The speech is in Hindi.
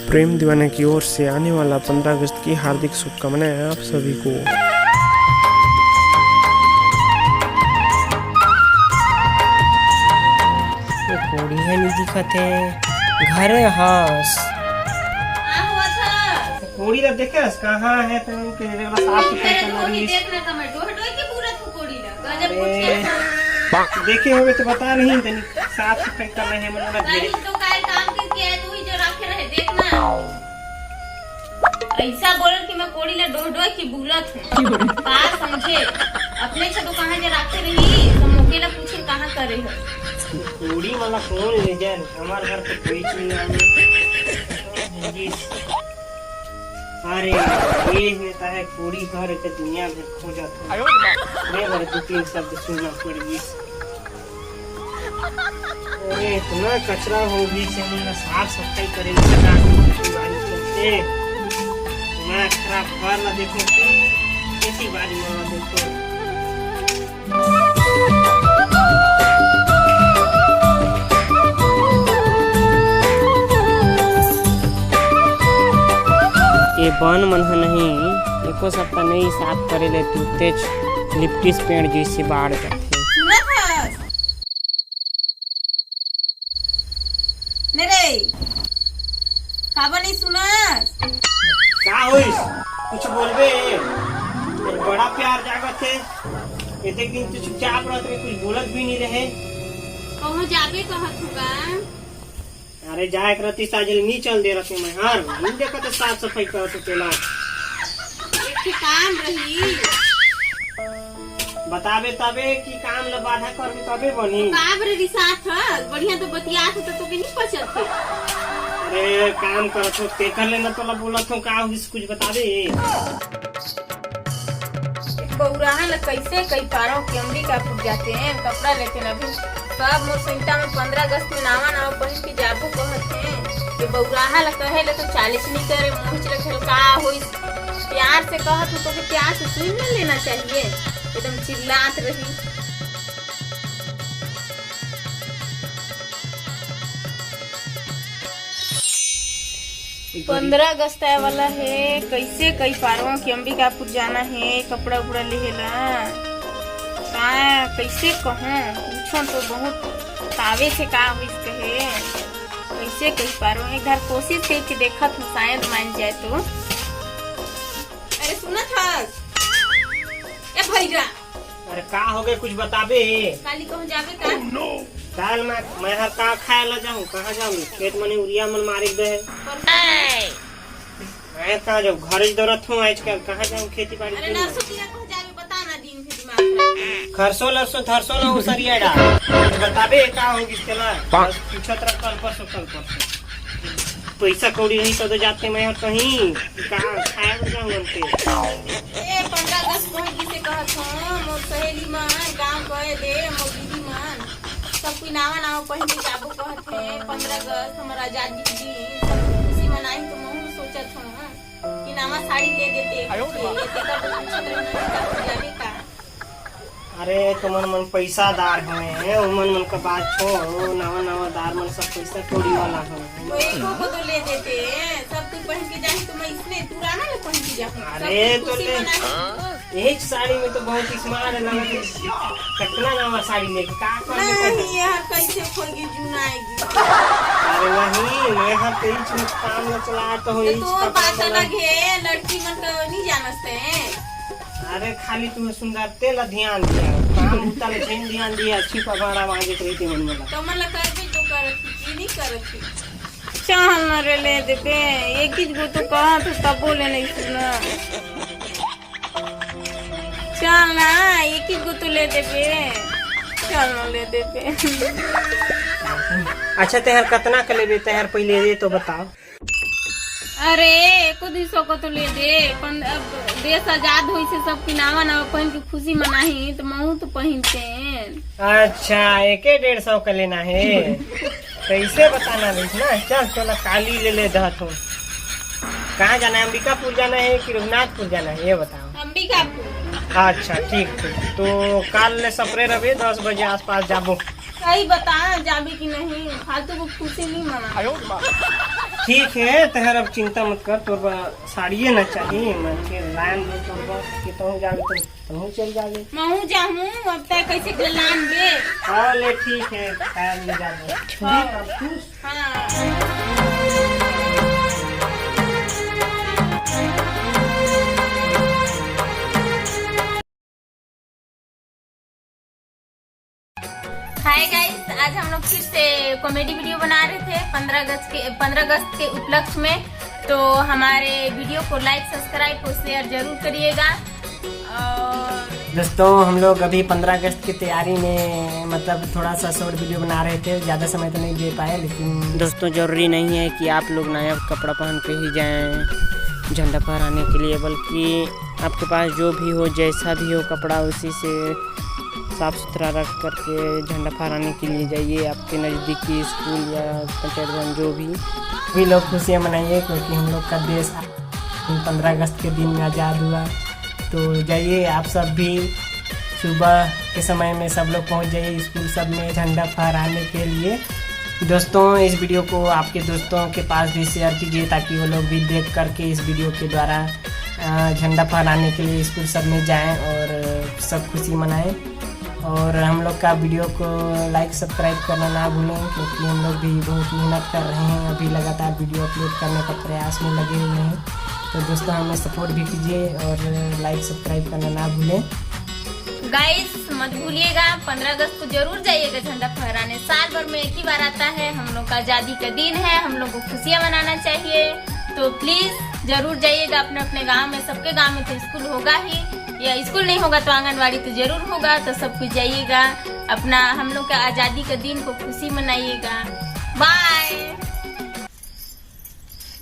प्रेम दीवाने की ओर से आने वाला 15 अगस्त की हार्दिक शुभकामनाएं आप सभी को। कोड़ी है नहीं दिखत है घर हस कोड़ी ला देखे कहाँ है तो के साफ सफाई करना रही देखे होगे तो बता नहीं तनी साफ सफाई करना है मतलब ढेरे तो काय काम करके है तू ही जो रखे रहे देखना ऐसा बोलन कि मैं कोड़ी ला डोडो की बुलत हूँ बात समझे अपने से तो कहाँ जे रखे रही तो मौके ला पूछे कहाँ करे हो कोड़ी वाला कौन ले जाए हमारे घर पे कोई चीज नहीं। अरे ये होता है कोड़ी घर के दुनिया में खो जाता है मैं बड़े दो तीन शब्द सुनना पड़ेगी। अरे इतना कचरा हो गई से हमने साफ सफाई करेंगे मैं खराब घर ला देखो खेती बाड़ी वाला देखो ये बन मन है नहीं एको सप्ताह नहीं साफ करे ले तू तेज लिप्टिस पेड़ जैसे बाढ़ जाते मेरे काबा नहीं सुना क्या होइस कुछ बोलबे बड़ा प्यार जागत है ये दिन तो चुपचाप रहते कुछ बोलत भी नहीं रहे कहूँ जाबे कहत होगा। अरे जाए करती साजल नहीं चल दे रखे मैं हर नहीं देखा तो साफ सफाई कर सकेला एक काम रही बताबे तबे कि काम ल बाधा करबे तबे बनी काम रे रिसात है बढ़िया तो बतियात तो तोके नहीं पचत है। अरे काम करत हो ते कर लेना तो ला बोलत हो का होइस कुछ बताबे बौराहा ल कैसे कई पारों के अंबिकापुर जाते हैं कपड़ा लेते न भी सब मोसंटा में 15 अगस्त में नावा पहन के जाबू कहते हैं कि बौराहा ल कहे ले तो 40 नहीं करे मुंह रखल का होई प्यार से कहत हो तो प्यार से सुन न लेना चाहिए एकदम चिल्लात रही। 15 अगस्त आए वाला है कैसे कई पारवा के अंबिकापुर जाना है कपड़ा उपड़ा लेला कैसे कहूँ पूछो तो बहुत तावे से का हुई कहे कैसे कई पारवा एक बार कोशिश करके देखा तो शायद मान जाए तो। अरे सुना था ए भैया अरे का हो गए कुछ बताबे काली कहूँ जाबे का काल मैं हर का खाए ला जाऊँ कहाँ जाऊँ खेत मने उरिया मन मारे दे मैं कहाँ जाऊँ घर दौड़त हूँ आजकल कहाँ जाऊँ खेती बाड़ी अरे नरसों की कहूँ जाबे बता ना दिन के दिमाग खरसो लरसो धरसो ना उसरिया डा बताबे का होगी इसकेला पूछत रख कल परसों पैसा कौड़ी नहीं तो जाते मैं कहीं कहाँ खाए जाऊँ उनके ए 15 अगस्त को किसे कहत हूँ मोर सहेली मन गांव गए दे मोर दीदी मन सब कोई नावा पहन के जाबो कहत है 15 अगस्त हमारा आजादी के दिन सब खुशी मनाई तो मैं सोचत हूँ कि नावा साड़ी ले देते जाने का। अरे तुमन मन पैसा दार है उमन मन का बात छोड़ो नवा नवा दार मन सब पैसा कौड़ी वाला है तो एक को तो ले देते सब कुछ पहन के जाए तो मैं इसने पुराना ले पहन के जाऊँ। अरे तो ले यही साड़ी में तो बहुत स्मार्ट लगे कितना नवा साड़ी लेके का नहीं यार कैसे खोगी जुनाएगी। अरे वही मैं हर तेज में काम न चला तो हो तो बात अलग है लड़की मन का नहीं जानते हैं। अरे खाली तुम्हें सुंदरते ला ध्यान दिया काम उतार छेन ध्यान दिया अच्छी पगारा मांगे रही मन में तो मन कर भी तो करती नहीं करती चल न रे ले देते एक ही गो तो कहा तो तब बोले नहीं सुना चल ना एक ही गो तो ले देते चल न ले देते। अच्छा तेहर कितना का लेबे तेहर पहले दे तो बताओ। अरे एको दिसो को तो ले दे अब देश आजाद हुई से सब की नावा पहन के खुशी मनाही तो महू तो पहनते हैं। अच्छा 150 का लेना है कैसे बताना ना चल चलो काली ले दहत हूँ कहाँ जाना है अंबिकापुर जाना है कि रघुनाथपुर जाना है ये बताओ। अंबिकापुर। अच्छा ठीक तो कल सपरे रहे 10 बजे आसपास जाबो सही बता जाबे कि नहीं, फालतू को खुशी नहीं मना। ठीक है तहर अब चिंता मत कर, तोर साड़िए ना चाहिए मैं के लाइन दो तोर के तो जागे तो चल जागे। मैं जाऊँ अब तक कैसे के लान बे। हाँ ले ठीक है टाइम ले जाते। हाँ हाय गाइस, आज हम लोग फिर से कॉमेडी वीडियो बना रहे थे 15 अगस्त के उपलक्ष्य में। तो हमारे वीडियो को लाइक सब्सक्राइब और शेयर जरूर करिएगा। और दोस्तों हम लोग अभी 15 अगस्त की तैयारी में मतलब थोड़ा सा शॉर्ट वीडियो बना रहे थे, ज़्यादा समय तो नहीं दे पाए, लेकिन दोस्तों जरूरी नहीं है कि आप लोग नया कपड़ा पहन के ही जाएं झंडा फहराने के लिए, बल्कि आपके पास जो भी हो जैसा भी हो कपड़ा उसी से साफ़ सुथरा रख करके झंडा फहराने के लिए जाइए। आपके नज़दीकी स्कूल या पंचायत भवन जो भी लोग खुशियाँ मनाइए, क्योंकि हम लोग का देश 15 अगस्त के दिन में आज़ाद हुआ। तो जाइए आप सब भी सुबह के समय में सब लोग पहुंच जाइए स्कूल सब में झंडा फहराने के लिए। दोस्तों इस वीडियो को आपके दोस्तों के पास भी शेयर कीजिए ताकि वो लोग भी देख करके इस वीडियो के द्वारा झंडा फहराने के लिए स्कूल सब में जाएं और सब खुशी मनाएं। और हम लोग का वीडियो को लाइक सब्सक्राइब करना ना भूलें, क्योंकि हम लोग भी बहुत मेहनत कर रहे हैं, अभी लगातार वीडियो अपलोड करने का प्रयास में लगे हुए हैं। तो दोस्तों हमें सपोर्ट भी कीजिए और लाइक सब्सक्राइब करना ना भूलें। गाइस मत भूलिएगा 15 अगस्त को जरूर जाइएगा झंडा फहराने। साल भर में एक ही बार आता है, हम लोग का आज़ादी का दिन है, हम लोग को खुशियाँ मनाना चाहिए। तो प्लीज जरूर जाइएगा अपने अपने गांव में। सबके गांव में तो स्कूल होगा ही, या स्कूल नहीं होगा तो आंगनवाड़ी तो जरूर होगा। तो सब कुछ जाइएगा, अपना हम लोग का आज़ादी का दिन को खुशी मनाइएगा। बाय।